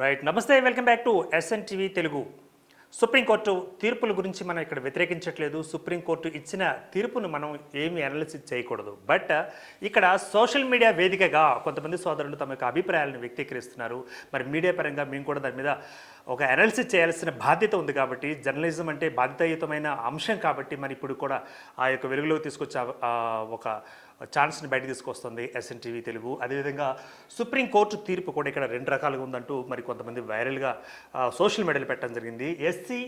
Right. నమస్తే, welcome back to SN TV Telugu. Supreme court తీర్పుల గురించి మనం ఇక్కడ వ్యతిరేకించట్లేదు. సుప్రీంకోర్టు ఇచ్చిన తీర్పును మనం ఏమి అనాలిసిస్ చేయకూడదు. బట్ ఇక్కడ సోషల్ మీడియా వేదికగా కొంతమంది సోదరులు తమ యొక్క అభిప్రాయాలను వ్యక్తీకరిస్తున్నారు. మరి మీడియా పరంగా మేము కూడా దాని మీద ఒక అనాలిసిస్ చేయాల్సిన బాధ్యత ఉంది. కాబట్టి జర్నలిజం అంటే బాధ్యతాయుతమైన అంశం కాబట్టి మరి ఇప్పుడు కూడా ఆ యొక్క వెలుగులోకి తీసుకొచ్చే ఒక ఛాన్స్ని బయట తీసుకొస్తుంది ఎస్ఎన్ టీవీ తెలుగు. అదేవిధంగా సుప్రీంకోర్టు తీర్పు కూడా ఇక్కడ రెండు రకాలుగా ఉందంటూ మరి కొంతమంది వైరల్గా సోషల్ మీడియాలో పెట్టడం జరిగింది. ఎస్సీ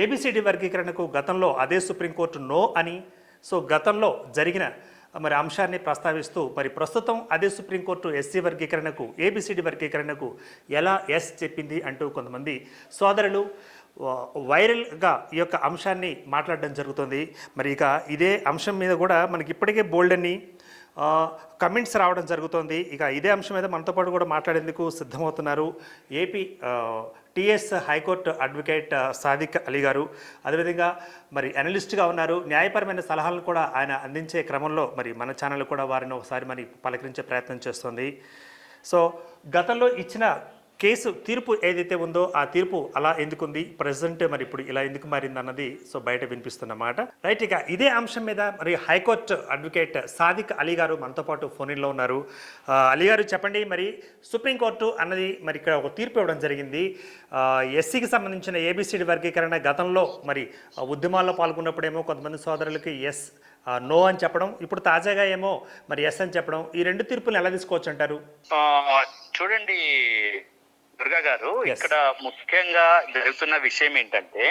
ఏబిసిడి వర్గీకరణకు గతంలో అదే సుప్రీంకోర్టు నో అని, సో గతంలో జరిగిన మరి అంశాన్ని ప్రస్తావిస్తూ మరి ప్రస్తుతం అదే సుప్రీంకోర్టు ఎస్సీ వర్గీకరణకు ఏబిసిడి వర్గీకరణకు ఎలా ఎస్ చెప్పింది అంటూ కొంతమంది సోదరులు వైరల్గా ఈ యొక్క అంశాన్ని మాట్లాడడం జరుగుతుంది. మరి ఇక ఇదే అంశం మీద కూడా మనకి ఇప్పటికే బోల్డ్ అని కమెంట్స్ రావడం జరుగుతుంది. ఇక ఇదే అంశం మీద మనతో పాటు కూడా మాట్లాడేందుకు సిద్ధమవుతున్నారు AP TS high court advocate Sadiq Ali గారు. అదేవిధంగా మరి అనలిస్ట్గా ఉన్నారు. న్యాయపరమైన సలహాలను కూడా ఆయన అందించే క్రమంలో మరి మన ఛానల్ కూడా వారిని ఒకసారి మరి పలకరించే ప్రయత్నం చేస్తుంది. సో గతంలో ఇచ్చిన కేసు తీర్పు ఏదైతే ఉందో ఆ తీర్పు అలా ఎందుకుంది, ప్రజెంట్ మరి ఇప్పుడు ఇలా ఎందుకు మారింది అన్నది సో బయట వినిపిస్తున్నమాట. రైట్. ఇక ఇదే అంశం మీద మరి హైకోర్టు అడ్వకేట్ సాదిక్ అలీ గారు మనతో పాటు ఫోన్లో ఉన్నారు. అలీ గారు చెప్పండి, మరి సుప్రీంకోర్టు అన్నది మరి ఇక్కడ ఒక తీర్పు ఇవ్వడం జరిగింది. ఎస్సీకి సంబంధించిన ఏబిసిడి వర్గీకరణ గతంలో మరి ఉద్యమాల్లో పాల్గొన్నప్పుడేమో కొంతమంది సోదరులకి ఎస్ నో అని చెప్పడం, ఇప్పుడు తాజాగా ఏమో మరి ఎస్ అని చెప్పడం, ఈ రెండు తీర్పులు ఎలా తీసుకోవచ్చు అంటారు? చూడండి దుర్గా గారు, ఇక్కడ ముఖ్యంగా జరుగుతున్న విషయం ఏంటంటే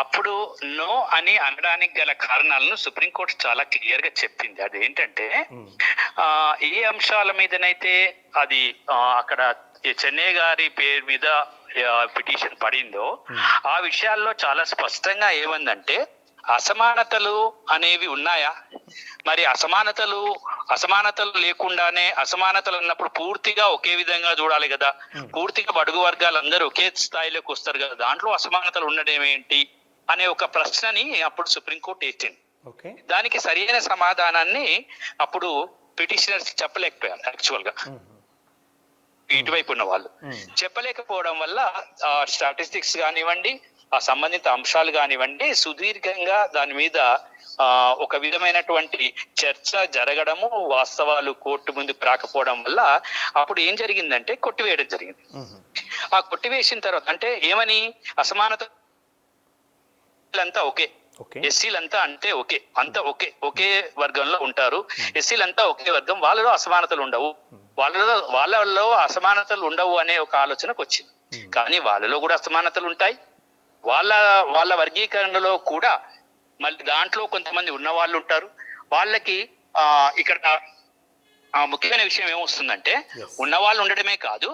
అప్పుడు నో అని అనడానికి గల కారణాలను సుప్రీంకోర్టు చాలా క్లియర్ గా చెప్పింది. అదేంటంటే ఏ అంశాల మీదనైతే అది అక్కడ చెన్నై గారి పేరు మీద పిటిషన్ పడిందో ఆ విషయాల్లో చాలా స్పష్టంగా ఏమందంటే అసమానతలు అనేవి ఉన్నాయా, మరి అసమానతలు లేకుండానే అసమానతలు ఉన్నప్పుడు పూర్తిగా ఒకే విధంగా చూడాలి కదా, పూర్తిగా బడుగు వర్గాలందరూ ఒకే స్థాయిలోకి వస్తారు కదా, దాంట్లో అసమానతలు ఉండడం ఏంటి అనే ఒక ప్రశ్నని అప్పుడు సుప్రీంకోర్టు ఇచ్చింది. దానికి సరైన సమాధానాన్ని అప్పుడు పిటిషనర్స్ చెప్పలేకపోయారు. యాక్చువల్ గా ఇటువైపు ఉన్న వాళ్ళు చెప్పలేకపోవడం వల్ల స్టాటిస్టిక్స్ కానివ్వండి, ఆ సంబంధిత అంశాలు కానివ్వండి, సుదీర్ఘంగా దాని మీద ఒక విధమైనటువంటి చర్చ జరగడము, వాస్తవాలు కోర్టు ముందుకు రాకపోవడం వల్ల అప్పుడు ఏం జరిగిందంటే కొట్టివేయడం జరిగింది. ఆ కొట్టివేసిన తర్వాత అంటే ఏమని, అసమానతలంతా ఓకే, ఎస్సీలంతా అంటే ఓకే, అంతా ఒకే వర్గంలో ఉంటారు, ఎస్సీలంతా ఒకే వర్గం, వాళ్ళలో అసమానతలు ఉండవు, వాళ్ళలో అసమానతలు ఉండవు అనే ఒక ఆలోచనకు వచ్చింది. కానీ వాళ్ళలో కూడా అసమానతలు ఉంటాయి. వాళ్ళ వర్గీకరణలో కూడా మళ్ళీ దాంట్లో కొంతమంది ఉన్న వాళ్ళు ఉంటారు. వాళ్ళకి ఇక్కడ ముఖ్యమైన విషయం ఏమొస్తుందంటే ఉన్నవాళ్ళు ఉండడమే కాదు,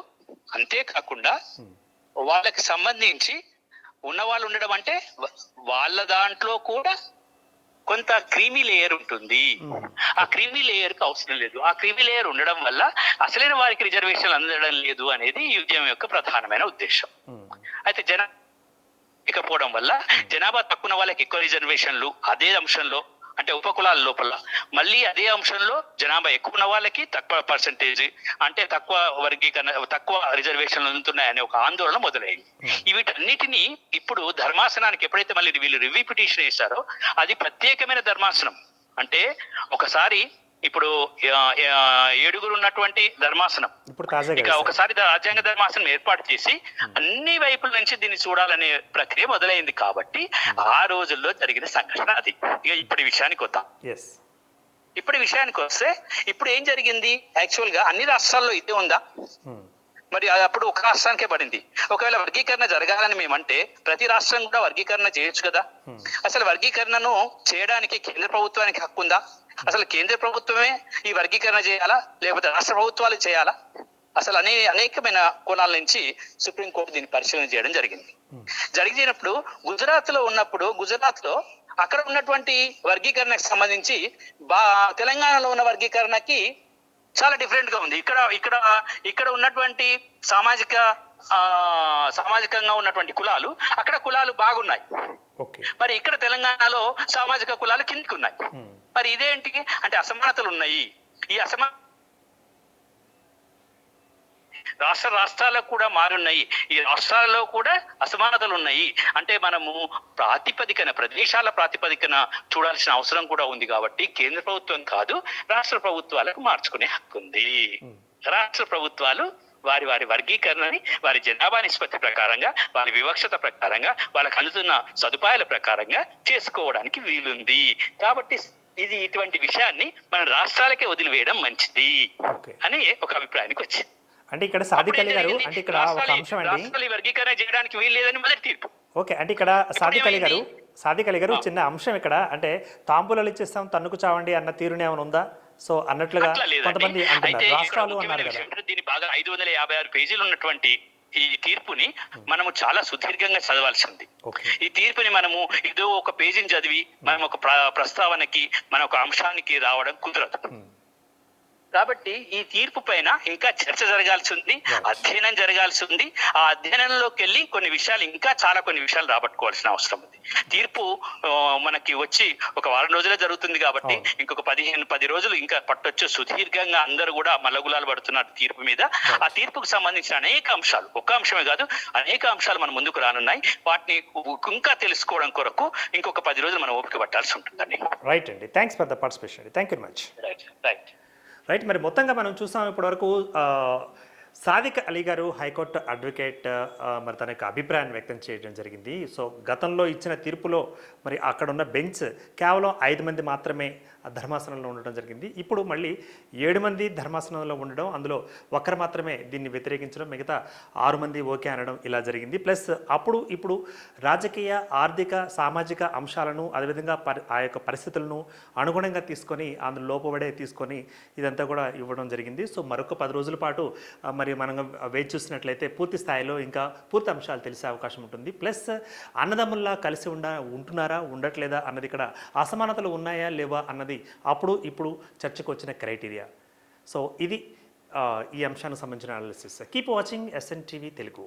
అంతేకాకుండా వాళ్ళకి సంబంధించి ఉన్నవాళ్ళు ఉండడం అంటే వాళ్ళ దాంట్లో కూడా కొంత క్రీమీ లేయర్ ఉంటుంది. ఆ క్రీమీ లేయర్ కి అవసరం లేదు. ఆ క్రీమీ లేయర్ ఉండడం వల్ల అసలైన వారికి రిజర్వేషన్ అందడం లేదు అనేది ఈ ఉద్యమం యొక్క ప్రధానమైన ఉద్దేశం. అయితే లేకపోవడం వల్ల జనాభా తక్కువ వాళ్ళకి ఎక్కువ రిజర్వేషన్లు, అదే అంశంలో అంటే ఉపకులాల లోపల మళ్ళీ అదే అంశంలో జనాభా ఎక్కువ ఉన్న వాళ్ళకి తక్కువ పర్సంటేజ్ అంటే తక్కువ వర్గీకరణ, తక్కువ రిజర్వేషన్లు అందుతున్నాయనే ఒక ఆందోళన మొదలైంది. వీటన్నిటినీ ఇప్పుడు ధర్మాసనానికి ఎప్పుడైతే మళ్ళీ వీళ్ళు రివ్యూ పిటిషన్ వేశారో అది ప్రత్యేకమైన ధర్మాసనం. అంటే ఒకసారి ఇప్పుడు 7 ఉన్నటువంటి ధర్మాసనం ఇక ఒకసారి రాజ్యాంగ ధర్మాసనం ఏర్పాటు చేసి అన్ని వైపుల నుంచి దీన్ని చూడాలనే ప్రక్రియ మొదలైంది. కాబట్టి ఆ రోజుల్లో జరిగిన సంఘటన అది. ఇక ఇప్పటి విషయానికి వద్దాం. ఇప్పటి విషయానికి వస్తే ఇప్పుడు ఏం జరిగింది, యాక్చువల్ గా అన్ని రాష్ట్రాల్లో ఇదే ఉందా, మరి అప్పుడు ఒక రాష్ట్రానికే పడింది. ఒకవేళ వర్గీకరణ జరగాలని మేమంటే ప్రతి రాష్ట్రం కూడా వర్గీకరణ చేయొచ్చు కదా. అసలు వర్గీకరణను చేయడానికి కేంద్ర ప్రభుత్వానికి హక్కు ఉందా? అసలు కేంద్ర ప్రభుత్వమే ఈ వర్గీకరణ చేయాలా, లేకపోతే రాష్ట్ర ప్రభుత్వాలు చేయాలా? అసలు అనేకమైన కోణాల నుంచి సుప్రీంకోర్టు దీన్ని పరిశీలన చేయడం జరిగినప్పుడు గుజరాత్ లో అక్కడ ఉన్నటువంటి వర్గీకరణకు సంబంధించి తెలంగాణలో ఉన్న వర్గీకరణకి చాలా డిఫరెంట్ గా ఉంది. ఇక్కడ ఉన్నటువంటి సామాజికంగా ఉన్నటువంటి కులాలు, అక్కడ కులాలు బాగున్నాయి. మరి ఇక్కడ తెలంగాణలో సామాజిక కులాలు కిందికి ఉన్నాయి. మరి ఇదేంటి అంటే అసమానతలు ఉన్నాయి. ఈ రాష్ట్రాలకు కూడా మారున్నాయి. ఈ రాష్ట్రాలలో కూడా అసమానతలు ఉన్నాయి. అంటే మనము ప్రదేశాల ప్రాతిపదికన చూడాల్సిన అవసరం కూడా ఉంది. కాబట్టి కేంద్ర ప్రభుత్వం కాదు, రాష్ట్ర ప్రభుత్వాలకు మార్చుకునే హక్కు ఉంది. రాష్ట్ర ప్రభుత్వాలు వారి వారి వర్గీకరణని వారి జనాభా నిష్పత్తి ప్రకారంగా, వారి వివక్షత ప్రకారంగా, వాళ్ళకి అందుతున్న సదుపాయాల ప్రకారంగా చేసుకోవడానికి వీలుంది. కాబట్టి ఇది ఇటువంటి విషయాన్ని మన రాష్ట్రాలకే వదిలివేయడం మంచిది అని ఒక అభిప్రాయానికి వచ్చింది. అంటే ఇక్కడ సాదిక్ అలీ గారు, అంటే ఇక్కడ ఒక అంశం అండి, రాష్ట్రాలు వర్గీకరణ చేయడానికి వీలు లేదని మొదటి తీర్పు. ఓకే, అంటే ఇక్కడ సాదిక్ అలీ గారు చిన్న అంశం ఇక్కడ, అంటే తాంబూలాలు ఇచ్చేస్తాం తన్నుకు చావండి అన్న తీరునే ఏమైనా ఉందా? సో అన్నట్లుగా కొంతమంది అంటున్నారు, రాష్ట్రాలు అన్నారు కదా. దీని బాగా 556 పేజీలు ఉన్నటువంటి ఈ తీర్పుని మనము చాలా సుదీర్ఘంగా చదవాల్సింది. ఈ తీర్పుని మనము ఏదో ఒక పేజీని చదివి మనం ఒక ప్రస్తావనకి, మన ఒక అంశానికి రావడం కుదరదు. కాబట్టి ఈ తీర్పు పైన ఇంకా చర్చ జరగాల్సి ఉంది, అధ్యయనం జరగాల్సి ఉంది. ఆ అధ్యయనంలోకి వెళ్ళి కొన్ని విషయాలు రాబట్టుకోవాల్సిన అవసరం ఉంది. తీర్పు మనకి వచ్చి ఒక వారం రోజులే జరుగుతుంది కాబట్టి ఇంకొక 10 రోజులు ఇంకా పట్టొచ్చు. సుదీర్ఘంగా అందరూ కూడా మల్లగులాలు పడుతున్నారు తీర్పు మీద. ఆ తీర్పుకు సంబంధించిన అనేక అంశాలు, ఒక్క అంశమే కాదు, అనేక అంశాలు మన ముందుకు రానున్నాయి. వాటిని ఇంకా తెలుసుకోవడం కొరకు ఇంకొక 10 రోజులు మనం ఓపిక పట్టాల్సి ఉంటుందండి. రైట్ అండి, thanks for the participation. Thank you very much. Right, మరి మొత్తంగా మనం చూసాం ఇప్పటివరకు సాదిక్ అలీ గారు హైకోర్టు అడ్వకేట్, మరి తన యొక్క అభిప్రాయాన్ని వ్యక్తం చేయడం జరిగింది. సో గతంలో ఇచ్చిన తీర్పులో మరి అక్కడ ఉన్న బెంచ్ కేవలం 5 మంది మాత్రమే ధర్మాసనంలో ఉండడం జరిగింది. ఇప్పుడు మళ్ళీ 7 మంది ధర్మాసనంలో ఉండడం, అందులో ఒక్కరు మాత్రమే దీన్ని వ్యతిరేకించడం, మిగతా 6 మంది ఓకే అనడం ఇలా జరిగింది. ప్లస్ ఇప్పుడు రాజకీయ, ఆర్థిక, సామాజిక అంశాలను, అదేవిధంగా ఆ యొక్క పరిస్థితులను అనుగుణంగా తీసుకొని, అందులో లోపబడే తీసుకొని ఇదంతా కూడా ఇవ్వడం జరిగింది. సో మరొక 10 రోజుల పాటు మరి మనం వేచి చూసినట్లయితే పూర్తి స్థాయిలో ఇంకా పూర్తి అంశాలు తెలిసే అవకాశం ఉంటుంది. ప్లస్ అన్నదమ్ముల్లా కలిసి ఉంటున్నారా, ఉండట్లేదా అన్నది, ఇక్కడ అసమానతలు ఉన్నాయా లేవా అన్నది ఇప్పుడు చర్చకు వచ్చిన క్రైటీరియా. సో ఇది ఈ అంశానికి సంబంధించిన analysis. Keep watching SN TV Telugu.